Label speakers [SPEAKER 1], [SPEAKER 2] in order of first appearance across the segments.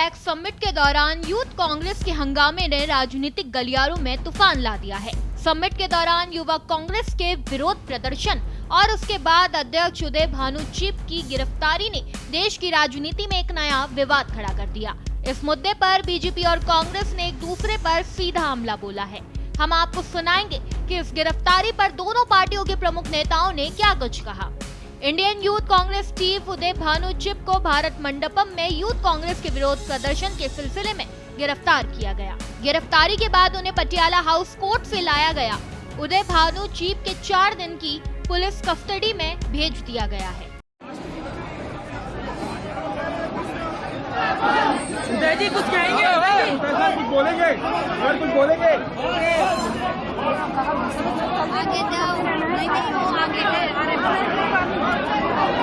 [SPEAKER 1] Pact summit के दौरान youth Congress के हंगामे ने राजनीतिक गलियारों में तूफान ला दिया है। समिट के दौरान युवा कांग्रेस के विरोध प्रदर्शन और उसके बाद अध्यक्ष उदय भानु चिप की गिरफ्तारी ने देश की राजनीति में एक नया विवाद खड़ा कर दिया। इस मुद्दे पर बीजेपी और कांग्रेस ने एक दूसरे पर सीधा हमला बोला है। हम आपको सुनाएंगे कि इस गिरफ्तारी पर दोनों पार्टियों के प्रमुख नेताओं ने क्या कुछ कहा। इंडियन यूथ कांग्रेस चीफ उदय भानु चिप को भारत मंडपम में यूथ कांग्रेस के विरोध प्रदर्शन के सिलसिले में गिरफ्तार किया गया। गिरफ्तारी के बाद उन्हें पटियाला हाउस कोर्ट से लाया गया। उदय भानु चिप के 4 दिन की पुलिस कस्टडी में भेज दिया गया है।
[SPEAKER 2] उदय जी कुछ कहेंगे? कुछ बोलेंगे? कुछ बोलेंगे?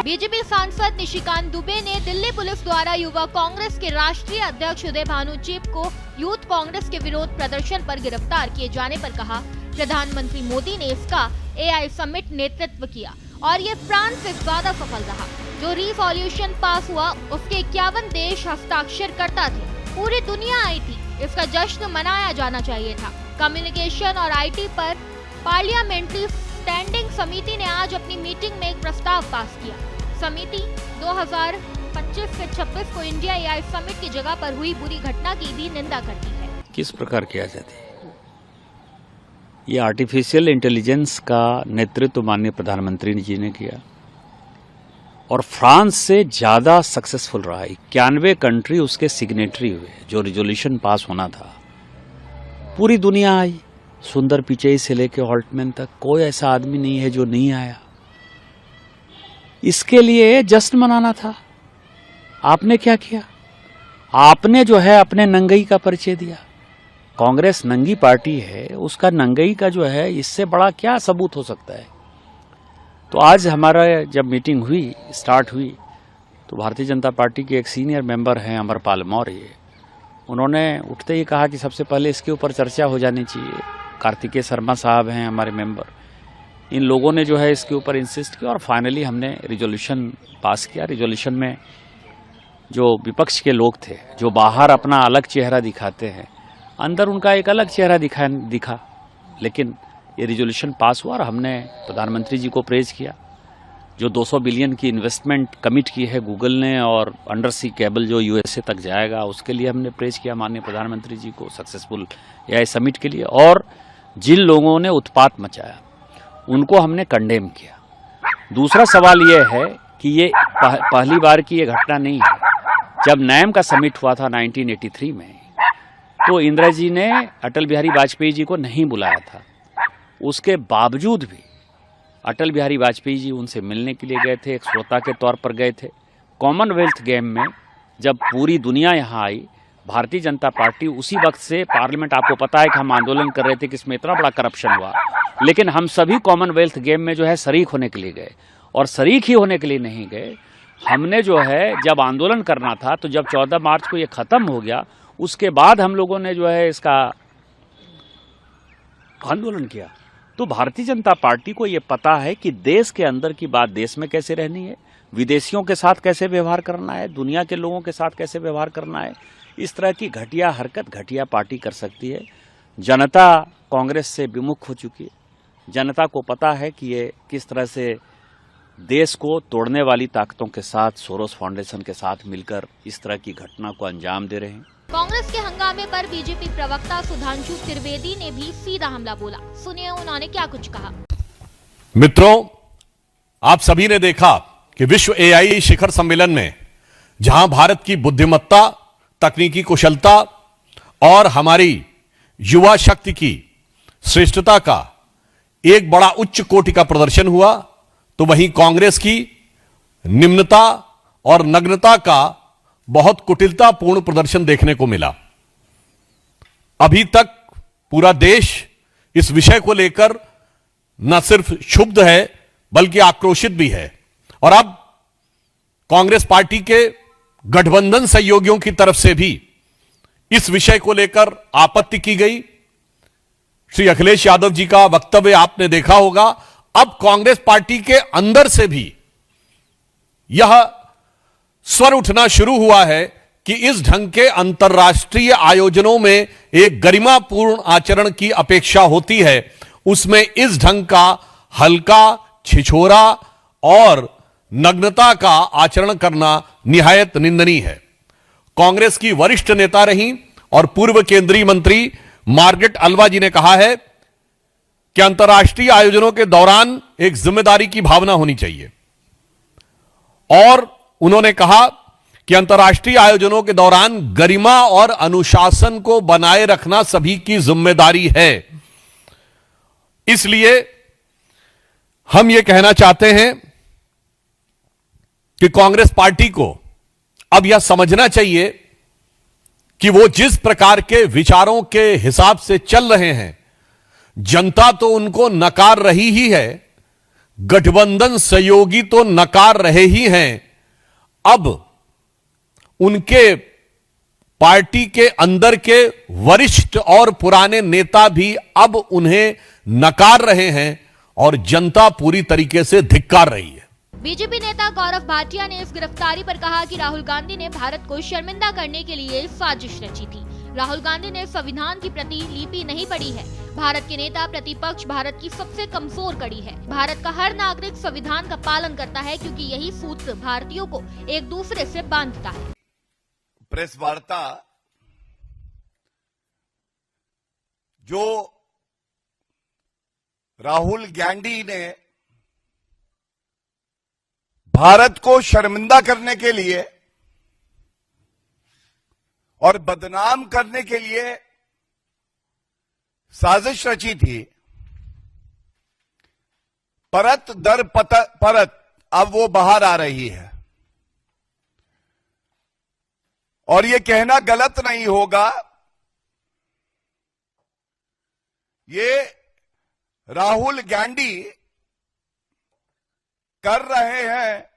[SPEAKER 1] बीजेपी सांसद निशिकांत दुबे ने दिल्ली पुलिस द्वारा युवा कांग्रेस के राष्ट्रीय अध्यक्ष उदय भानु चिप को यूथ कांग्रेस के विरोध प्रदर्शन पर गिरफ्तार किए जाने पर कहा, प्रधानमंत्री मोदी ने इसका एआई समिट नेतृत्व किया और ये फ्रांस से ज्यादा सफल रहा। जो रिसोल्यूशन पास हुआ उसके 51 देश हस्ताक्षर करता थे। पूरी दुनिया आई थी। इसका जश्न मनाया जाना चाहिए था। कम्युनिकेशन और आईटी पर पार्लियामेंट्री स्टैंडिंग समिति ने आज अपनी मीटिंग में एक प्रस्ताव पास किया। समिति 2025 से 26 को इंडिया एआई समिट की जगह पर हुई बुरी घटना की भी निंदा करती है।
[SPEAKER 3] किस प्रकार किया जाती है? ये आर्टिफिशियल इंटेलिजेंस का नेतृत्व माननीय प्रधानमंत्री जी ने किया और फ्रांस से ज्यादा सक्सेसफुल रहा। 91 कंट्री उसके सिग्नेटरी हुए। जो रिजोल्यूशन पास होना था पूरी दुनिया आई, सुंदर पिचई से लेकर हॉल्टमैन तक। कोई ऐसा आदमी नहीं है जो नहीं आया। इसके लिए जश्न मनाना था। आपने क्या किया? आपने जो है अपने नंगई का परिचय दिया। कांग्रेस नंगी पार्टी है, उसका नंगई का जो है इससे बड़ा क्या सबूत हो सकता है? तो आज हमारा जब मीटिंग हुई, स्टार्ट हुई, तो भारतीय जनता पार्टी के एक सीनियर मेंबर हैं अमरपाल मौर्य, उन्होंने उठते ही कहा कि सबसे पहले इसके ऊपर चर्चा हो जानी चाहिए। कार्तिकेय शर्मा साहब हैं हमारे मेंबर, इन लोगों ने जो है इसके ऊपर इंसिस्ट किया और फाइनली हमने रिजोल्यूशन पास किया। रिजोल्यूशन में जो विपक्ष के लोग थे, जो बाहर अपना अलग चेहरा दिखाते हैं, अंदर उनका एक अलग चेहरा दिखा, लेकिन ये रिजोल्यूशन पास हुआ और हमने प्रधानमंत्री जी को प्रेज किया। जो 200 बिलियन की इन्वेस्टमेंट कमिट की है गूगल ने और अंडर सी केबल जो यूएसए तक जाएगा, उसके लिए हमने प्रेज किया माननीय प्रधानमंत्री जी को सक्सेसफुल एआई समिट के लिए। और जिन लोगों ने उत्पात मचाया उनको हमने कंडेम किया। दूसरा सवाल ये है कि ये पहली बार की ये घटना नहीं है। जब नैम का समिट हुआ था 1983 में, तो इंदिरा जी ने अटल बिहारी वाजपेयी जी को नहीं बुलाया था। उसके बावजूद भी अटल बिहारी वाजपेयी जी उनसे मिलने के लिए गए थे, एक श्रोता के तौर पर गए थे। कॉमनवेल्थ गेम में जब पूरी दुनिया यहाँ आई, भारतीय जनता पार्टी उसी वक्त से पार्लियामेंट, आपको पता है कि हम आंदोलन कर रहे थे कि इसमें इतना बड़ा करप्शन हुआ, लेकिन हम सभी कॉमनवेल्थ गेम में जो है शरीक होने के लिए गए। और शरीक ही होने के लिए नहीं गए, हमने जो है जब आंदोलन करना था, तो जब 14 मार्च को ये खत्म हो गया, उसके बाद हम लोगों ने जो है इसका आंदोलन किया। तो भारतीय जनता पार्टी को ये पता है कि देश के अंदर की बात देश में कैसे रहनी है, विदेशियों के साथ कैसे व्यवहार करना है, दुनिया के लोगों के साथ कैसे व्यवहार करना है। इस तरह की घटिया हरकत घटिया पार्टी कर सकती है। जनता कांग्रेस से विमुख हो चुकी है। जनता को पता है कि ये किस तरह से देश को तोड़ने वाली ताकतों के साथ, सोरोस फाउंडेशन के साथ मिलकर इस तरह की घटना को अंजाम दे रहे हैं।
[SPEAKER 1] कांग्रेस के हंगामे पर बीजेपी प्रवक्ता सुधांशु त्रिवेदी ने भी सीधा हमला बोला। सुनिए उन्होंने क्या कुछ कहा।
[SPEAKER 4] मित्रों, आप सभी ने देखा कि विश्व एआई शिखर सम्मेलन में जहां भारत की बुद्धिमत्ता, तकनीकी कुशलता और हमारी युवा शक्ति की श्रेष्ठता का एक बड़ा उच्च कोटि का प्रदर्शन हुआ, तो वहीं कांग्रेस की निम्नता और नग्नता का बहुत कुटिलतापूर्ण प्रदर्शन देखने को मिला। अभी तक पूरा देश इस विषय को लेकर न सिर्फ क्षुब्ध है बल्कि आक्रोशित भी है। और अब कांग्रेस पार्टी के गठबंधन सहयोगियों की तरफ से भी इस विषय को लेकर आपत्ति की गई। श्री अखिलेश यादव जी का वक्तव्य आपने देखा होगा। अब कांग्रेस पार्टी के अंदर से भी यह स्वर उठना शुरू हुआ है कि इस ढंग के अंतर्राष्ट्रीय आयोजनों में एक गरिमापूर्ण आचरण की अपेक्षा होती है, उसमें इस ढंग का हल्का, छिछोरा और नग्नता का आचरण करना निहायत निंदनीय है। कांग्रेस की वरिष्ठ नेता रहीं और पूर्व केंद्रीय मंत्री मार्गरेट अल्वा जी ने कहा है कि अंतर्राष्ट्रीय आयोजनों के दौरान एक जिम्मेदारी की भावना होनी चाहिए, और उन्होंने कहा कि अंतर्राष्ट्रीय आयोजनों के दौरान गरिमा और अनुशासन को बनाए रखना सभी की जिम्मेदारी है। इसलिए हम यह कहना चाहते हैं कि कांग्रेस पार्टी को अब यह समझना चाहिए कि वो जिस प्रकार के विचारों के हिसाब से चल रहे हैं, जनता तो उनको नकार रही ही है, गठबंधन सहयोगी तो नकार रहे ही हैं। अब उनके पार्टी के अंदर के वरिष्ठ और पुराने नेता भी अब उन्हें नकार रहे हैं और जनता पूरी तरीके से धिक्कार रही है।
[SPEAKER 1] बीजेपी नेता गौरव भाटिया ने इस गिरफ्तारी पर कहा कि राहुल गांधी ने भारत को शर्मिंदा करने के लिए साजिश रची थी। राहुल गांधी ने संविधान की प्रतिलिपि नहीं पढ़ी है। भारत के नेता प्रतिपक्ष भारत की सबसे कमजोर कड़ी है। भारत का हर नागरिक संविधान का पालन करता है, क्योंकि यही सूत्र भारतीयों को एक दूसरे से बांधता है।
[SPEAKER 5] प्रेस वार्ता जो राहुल गांधी ने भारत को शर्मिंदा करने के लिए और बदनाम करने के लिए साजिश रची थी, परत दर परत अब वो बाहर आ रही है। और ये कहना गलत नहीं होगा, ये राहुल गांधी कर रहे हैं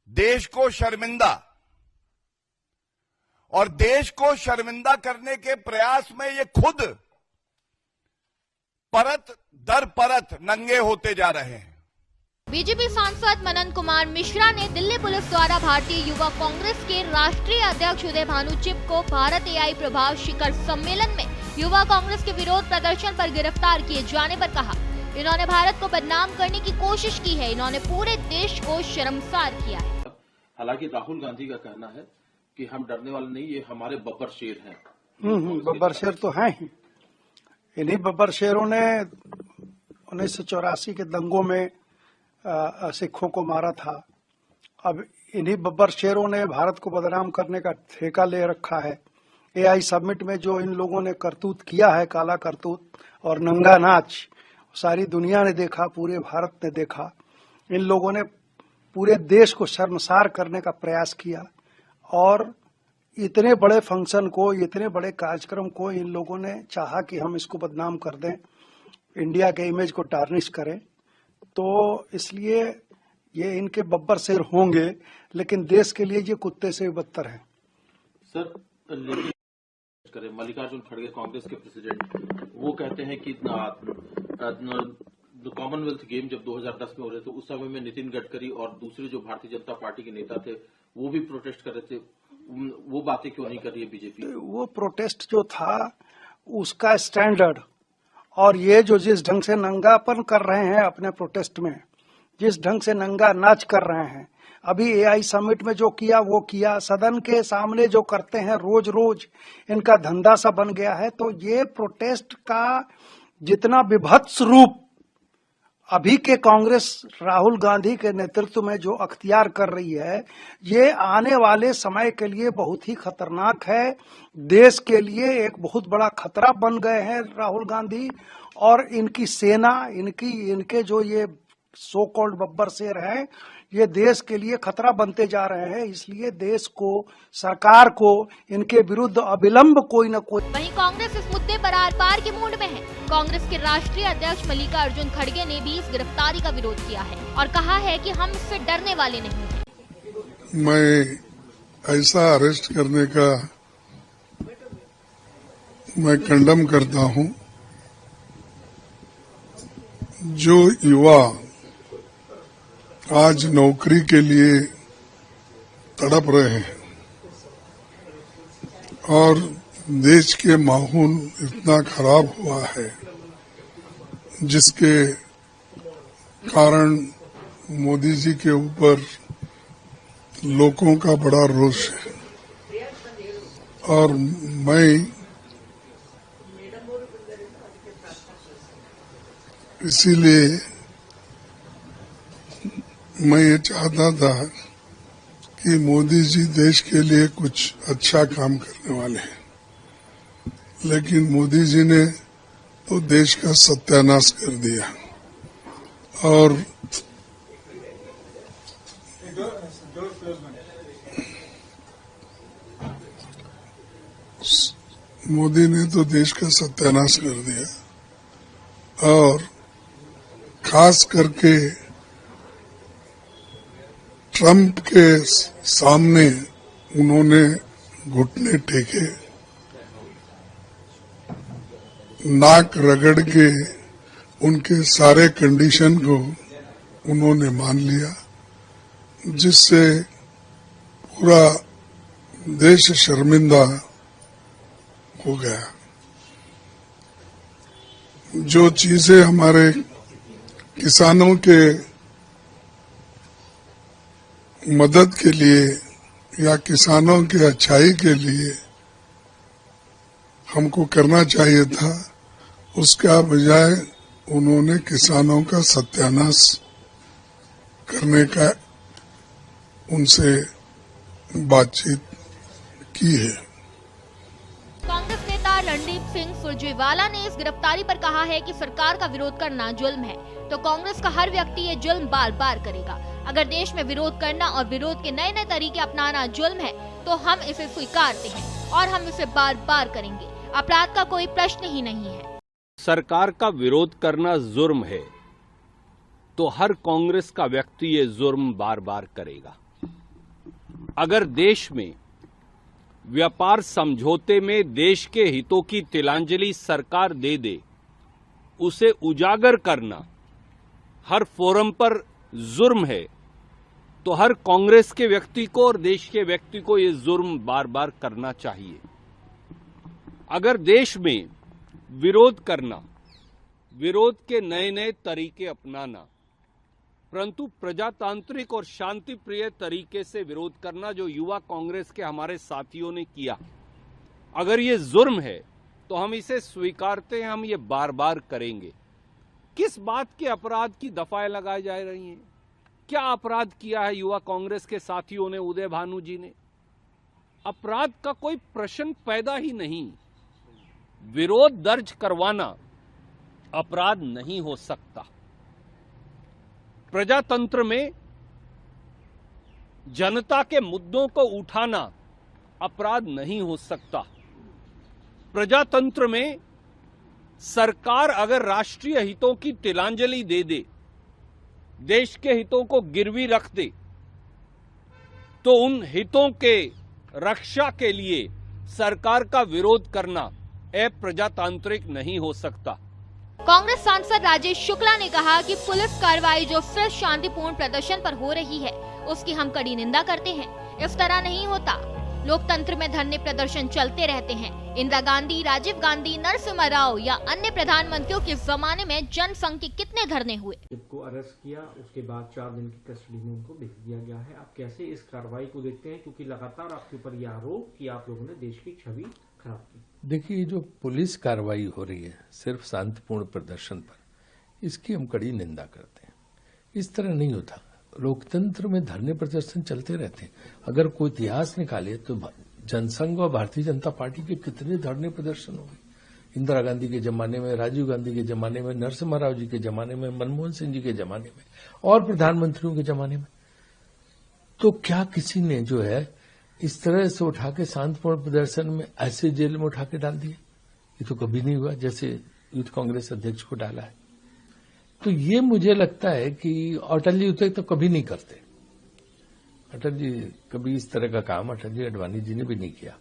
[SPEAKER 5] देश को शर्मिंदा, और देश को शर्मिंदा करने के प्रयास में ये खुद परत दर परत नंगे होते जा रहे हैं।
[SPEAKER 1] बीजेपी सांसद मनन कुमार मिश्रा ने दिल्ली पुलिस द्वारा भारतीय युवा कांग्रेस के राष्ट्रीय अध्यक्ष उदय भानु चिप को भारत एआई प्रभाव शिखर सम्मेलन में युवा कांग्रेस के विरोध प्रदर्शन पर गिरफ्तार किए जाने पर कहा, इन्होंने भारत को बदनाम करने की कोशिश की है, इन्होंने पूरे देश को शर्मसार किया है।
[SPEAKER 6] हालांकि राहुल गांधी का कहना है कि हम डरने वाले नहीं, ये हमारे बब्बर शेर हैं।
[SPEAKER 7] बब्बर शेर तो हैं ही। इन्हीं बब्बर शेरों ने 1984 के दंगों में सिखों को मारा था। अब इन्हीं बब्बर शेरों ने भारत को बदनाम करने का ठेका ले रखा है। एआई समिट में जो इन लोगों ने करतूत किया है, काला करतूत और नंगा नाच, सारी दुनिया ने देखा, पूरे भारत ने देखा। इन लोगों ने पूरे देश को शर्मसार करने का प्रयास किया, और इतने बड़े फंक्शन को, इतने बड़े कार्यक्रम को इन लोगों ने चाहा कि हम इसको बदनाम कर दें, इंडिया के इमेज को टार्निश करें। तो इसलिए ये इनके बब्बर शेर होंगे, लेकिन देश के लिए ये कुत्ते से भी बदतर है।
[SPEAKER 6] सर, करें मल्लिकार्जुन खड़गे कांग्रेस के प्रेसिडेंट, वो कहते हैं कि कॉमनवेल्थ गेम जब 2010 में हो रहे थे, उस समय में नितिन गडकरी और दूसरे जो भारतीय जनता पार्टी के नेता थे वो भी प्रोटेस्ट कर रहे थे। वो बातें क्यों नहीं कर रही है बीजेपी? वो
[SPEAKER 7] प्रोटेस्ट जो था उसका स्टैंडर्ड, और ये जो जिस ढंग से नंगापन कर रहे हैं अपने प्रोटेस्ट में, जिस ढंग से नंगा नाच कर रहे हैं, अभी एआई समिट में जो किया वो किया, सदन के सामने जो करते हैं रोज रोज, इनका धंधा सा बन गया है। तो ये प्रोटेस्ट का जितना विभत्स रूप अभी के कांग्रेस राहुल गांधी के नेतृत्व में जो अख्तियार कर रही है, ये आने वाले समय के लिए बहुत ही खतरनाक है। देश के लिए एक बहुत बड़ा खतरा बन गए हैं राहुल गांधी और इनकी सेना, इनके जो ये सो कॉल्ड बब्बर शेर हैं, ये देश के लिए खतरा बनते जा रहे हैं। इसलिए देश को, सरकार को इनके विरुद्ध अविलंब कोई न कोई।
[SPEAKER 1] वहीं कांग्रेस इस मुद्दे पर आर पार के मूड में है। कांग्रेस के राष्ट्रीय अध्यक्ष मल्लिकार्जुन खड़गे ने भी इस गिरफ्तारी का विरोध किया है और कहा है कि हम इससे डरने वाले नहीं हैं।
[SPEAKER 8] मैं ऐसा अरेस्ट करने का मैं कंडम करता हूं। जो युवा आज नौकरी के लिए तड़प रहे हैं, और देश के माहौल इतना खराब हुआ है जिसके कारण मोदी जी के ऊपर लोगों का बड़ा रोष है। और मैं इसीलिए मैं ये चाहता था कि मोदी जी देश के लिए कुछ अच्छा काम करने वाले हैं, लेकिन मोदी जी ने तो देश का सत्यानाश कर दिया। और मोदी ने तो देश का सत्यानाश कर दिया और खास करके ट्रंप के सामने उन्होंने घुटने टेके, नाक रगड़ के उनके सारे कंडीशन को उन्होंने मान लिया, जिससे पूरा देश शर्मिंदा हो गया। जो चीजें हमारे किसानों के मदद के लिए या किसानों के अच्छाई के लिए हमको करना चाहिए था, उसका बजाय उन्होंने किसानों का सत्यानाश करने का उनसे बातचीत की है।
[SPEAKER 1] कांग्रेस नेता रणदीप सिंह सुरजेवाला ने इस गिरफ्तारी पर कहा है कि सरकार का विरोध करना जुल्म है, तो कांग्रेस का हर व्यक्ति ये जुल्म बार बार करेगा। अगर देश में विरोध करना और विरोध के नए नए तरीके अपनाना जुल्म है, तो हम इसे स्वीकारते हैं और हम इसे बार बार करेंगे। अपराध का कोई प्रश्न ही नहीं है।
[SPEAKER 9] सरकार का विरोध करना जुर्म है, तो हर कांग्रेस का व्यक्ति ये जुर्म बार बार करेगा। अगर देश में व्यापार समझौते में देश के हितों की तिलांजलि सरकार दे दे, उसे उजागर करना हर फोरम पर जुर्म है, तो हर कांग्रेस के व्यक्ति को और देश के व्यक्ति को ये जुर्म बार बार करना चाहिए। अगर देश में विरोध करना, विरोध के नए नए तरीके अपनाना, परंतु प्रजातांत्रिक और शांति प्रिय तरीके से विरोध करना जो युवा कांग्रेस के हमारे साथियों ने किया, अगर ये जुर्म है तो हम इसे स्वीकारते हैं, हम ये बार बार करेंगे। किस बात के अपराध की दफाएं लगाई जा रही हैं? क्या अपराध किया है युवा कांग्रेस के साथियों ने, उदय भानु जी ने? अपराध का कोई प्रश्न पैदा ही नहीं। विरोध दर्ज करवाना अपराध नहीं हो सकता। प्रजातंत्र में जनता के मुद्दों को उठाना अपराध नहीं हो सकता। प्रजातंत्र में सरकार अगर राष्ट्रीय हितों की तिलांजलि दे दे, देश के हितों को गिरवी रख दे, तो उन हितों के रक्षा के लिए सरकार का विरोध करना अप्रजातांत्रिक नहीं हो सकता।
[SPEAKER 1] कांग्रेस सांसद राजेश शुक्ला ने कहा कि पुलिस कार्रवाई जो सिर्फ शांतिपूर्ण प्रदर्शन पर हो रही है, उसकी हम कड़ी निंदा करते हैं। इस तरह नहीं होता। लोकतंत्र में धरने प्रदर्शन चलते रहते हैं। इंदिरा गांधी, राजीव गांधी, नरसिम्हा राव या अन्य प्रधानमंत्रियों के जमाने में जनसंघ के कितने धरने हुए।
[SPEAKER 10] को अरेस्ट किया, उसके बाद 4 दिन की कस्टडी में उनको भेज दिया गया है। आप कैसे इस कार्रवाई को देखते हैं, क्योंकि लगातार आपके ऊपर यह आरोप कि आप लोगों ने देश की छवि खराब की।
[SPEAKER 11] देखिए, जो पुलिस कार्रवाई हो रही है सिर्फ शांतिपूर्ण प्रदर्शन पर, इसकी हम कड़ी निंदा करते हैं। इस तरह नहीं होता। लोकतंत्र में धरने प्रदर्शन चलते रहते हैं। अगर कोई इतिहास निकाले तो जनसंघ और भारतीय जनता पार्टी के कितने धरने प्रदर्शन हुए। इंदिरा गांधी के जमाने में, राजीव गांधी के जमाने में, नरसिम्हा राव जी के जमाने में, मनमोहन सिंह जी के जमाने में और प्रधानमंत्रियों के जमाने में। तो क्या किसी ने जो है इस तरह से उठा के शांतिपूर्ण प्रदर्शन में ऐसे जेल में उठा के डाल दिए? ये तो कभी नहीं हुआ, जैसे यूथ कांग्रेस अध्यक्ष को डाला है। तो ये मुझे लगता है कि अटल जी तो कभी नहीं करते। अटल जी कभी इस तरह का काम अटल जी अडवाणी जी ने भी नहीं किया।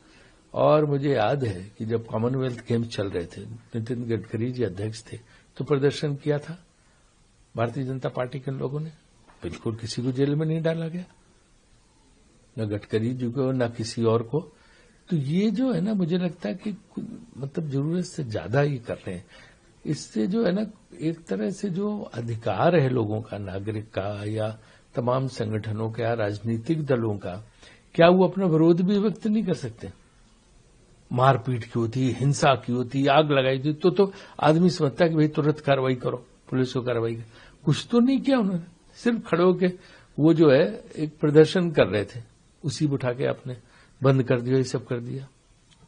[SPEAKER 11] और मुझे याद है कि जब कॉमनवेल्थ गेम्स चल रहे थे, नितिन गडकरी जी अध्यक्ष थे, तो प्रदर्शन किया था भारतीय जनता पार्टी के लोगों ने। बिल्कुल किसी को जेल में नहीं डाला गया, न गडकरी जी को न किसी और को। तो ये जो है ना, मुझे लगता है कि मतलब जरूरत से ज्यादा ही कर रहे हैं। इससे जो है ना, एक तरह से जो अधिकार है लोगों का, नागरिक का या तमाम संगठनों का या राजनीतिक दलों का, क्या वो अपना विरोध भी व्यक्त नहीं कर सकते? मारपीट की होती, हिंसा की होती, आग लगाई थी तो आदमी समझता है कि भाई तुरंत कार्रवाई करो, पुलिस को कार्रवाई करो। कुछ तो नहीं किया उन्होंने, सिर्फ खड़े होके वो जो है एक प्रदर्शन कर रहे थे, उसी उठा के आपने बंद कर दिया, ये सब कर दिया।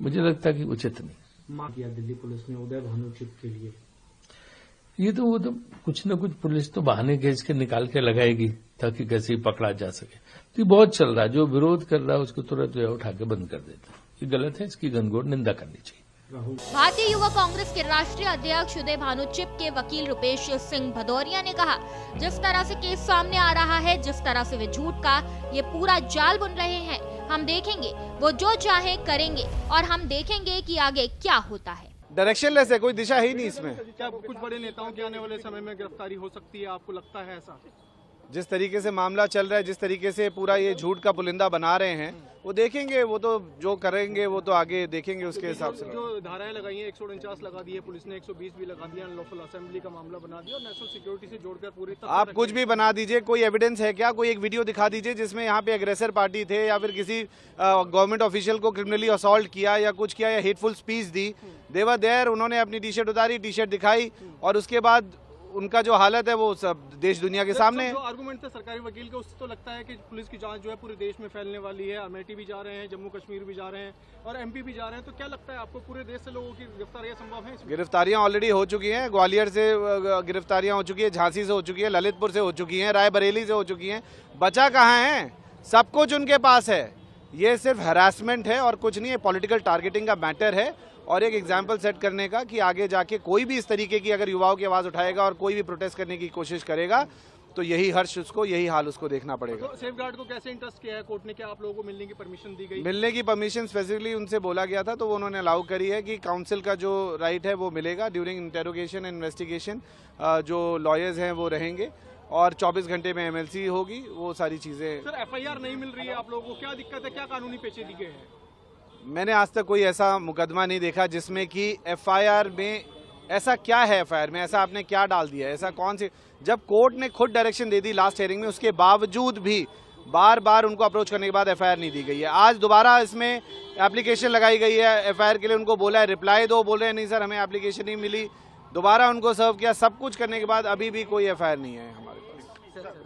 [SPEAKER 11] मुझे लगता है कि उचित नहीं।
[SPEAKER 10] मार किया दिल्ली पुलिस ने उदय भानु चिप के लिए।
[SPEAKER 11] ये तो वो तो कुछ न कुछ पुलिस तो बहाने खींच के निकाल के लगाएगी ताकि कैसे ही पकड़ा जा सके। तो ये बहुत चल रहा है, जो विरोध कर रहा है उसको तुरंत जो है उठा के बंद कर देता है। ये गलत है, इसकी घनघोर निंदा करनी चाहिए।
[SPEAKER 1] भारतीय युवा कांग्रेस के राष्ट्रीय अध्यक्ष उदय भानु चिप के वकील रुपेश सिंह भदौरिया ने कहा, जिस तरह से केस सामने आ रहा है, जिस तरह से वे झूठ का ये पूरा जाल बुन रहे हैं, हम देखेंगे, वो जो चाहे करेंगे और हम देखेंगे कि आगे क्या होता है।
[SPEAKER 2] डायरेक्शनलेस है, कोई दिशा है ही नहीं इसमें। क्या कुछ बड़े नेताओं की आने वाले समय में गिरफ्तारी हो सकती है, आपको लगता है ऐसा? जिस तरीके से मामला चल रहा है, जिस तरीके से पूरा ये झूठ का पुलिंदा बना रहे हैं, वो देखेंगे, वो तो जो करेंगे वो तो आगे देखेंगे उसके हिसाब से। जो धाराएं लगाई हैं 149 लगा दी है पुलिस ने, 120 भी लगा दिया, अनलॉफुल असेंबली का मामला बना दिया और नेशनल सिक्योरिटी से जोड़कर पूरी। आप कुछ भी बना दीजिए, कोई एविडेंस है क्या? कोई एक वीडियो दिखा दीजिए जिसमें यहाँ पे एग्रेसर पार्टी थे या फिर किसी गवर्नमेंट ऑफिशियल को क्रिमिनली असॉल्ट किया या कुछ किया या हेटफुल स्पीच दी। दे वर देयर, उन्होंने अपनी टी शर्ट उतारी, टी शर्ट दिखाई और उसके बाद उनका जो हालत है वो सब देश दुनिया के सामने। जो आर्गुमेंट थे सरकारी वकील के, उससे तो लगता है कि पुलिस की जांच जो है पूरे देश में फैलने वाली है। अमेठी भी जा रहे हैं, जम्मू कश्मीर भी जा रहे हैं और एमपी भी जा रहे हैं। तो क्या लगता है आपको पूरे देश से लोगों की गिरफ्तारियां संभव हैं? गिरफ्तारियां ऑलरेडी हो चुकी हैं, ग्वालियर से गिरफ्तारियां हो चुकी है, झांसी से हो चुकी है, ललितपुर से हो चुकी है, रायबरेली से हो चुकी है। बचा कहाँ है? सब कुछ उनके पास है। ये सिर्फ हरासमेंट है और कुछ नहीं है, पॉलिटिकल टारगेटिंग का मैटर है और एक एग्जाम्पल सेट करने का कि आगे जाके कोई भी इस तरीके की अगर युवाओं की आवाज उठाएगा और कोई भी प्रोटेस्ट करने की कोशिश करेगा तो यही हर्ष उसको, यही हाल उसको देखना पड़ेगा। तो सेफगार्ड को कैसे इंटरेस्ट किया है कोर्ट ने? क्या आप लोगों को मिलने की परमिशन दी गई? मिलने की परमिशन स्पेसिफिकली उनसे बोला गया था तो उन्होंने अलाउ करी है कि काउंसिल का जो राइट है वो मिलेगा। ड्यूरिंग इंटेरोगेशन इन्वेस्टिगेशन जो लॉयर्स हैं वो रहेंगे और 24 घंटे में MLC होगी, वो सारी चीजें। सर FIR नहीं मिल रही है आप लोगों को, क्या दिक्कत है? क्या कानूनी पेचीदगी है? मैंने आज तक कोई ऐसा मुकदमा नहीं देखा जिसमें कि FIR में ऐसा क्या है, FIR में ऐसा आपने क्या डाल दिया, ऐसा कौन सी? जब कोर्ट ने खुद डायरेक्शन दे दी लास्ट हियरिंग में, उसके बावजूद भी बार बार उनको अप्रोच करने के बाद FIR नहीं दी गई है। आज दोबारा इसमें एप्लीकेशन लगाई गई है FIR के लिए, उनको बोला है रिप्लाई दो, बोल रहे हैं नहीं सर हमें एप्लीकेशन नहीं मिली। दोबारा उनको सर्व किया, सब कुछ करने के बाद अभी भी कोई FIR नहीं है हमारे पास।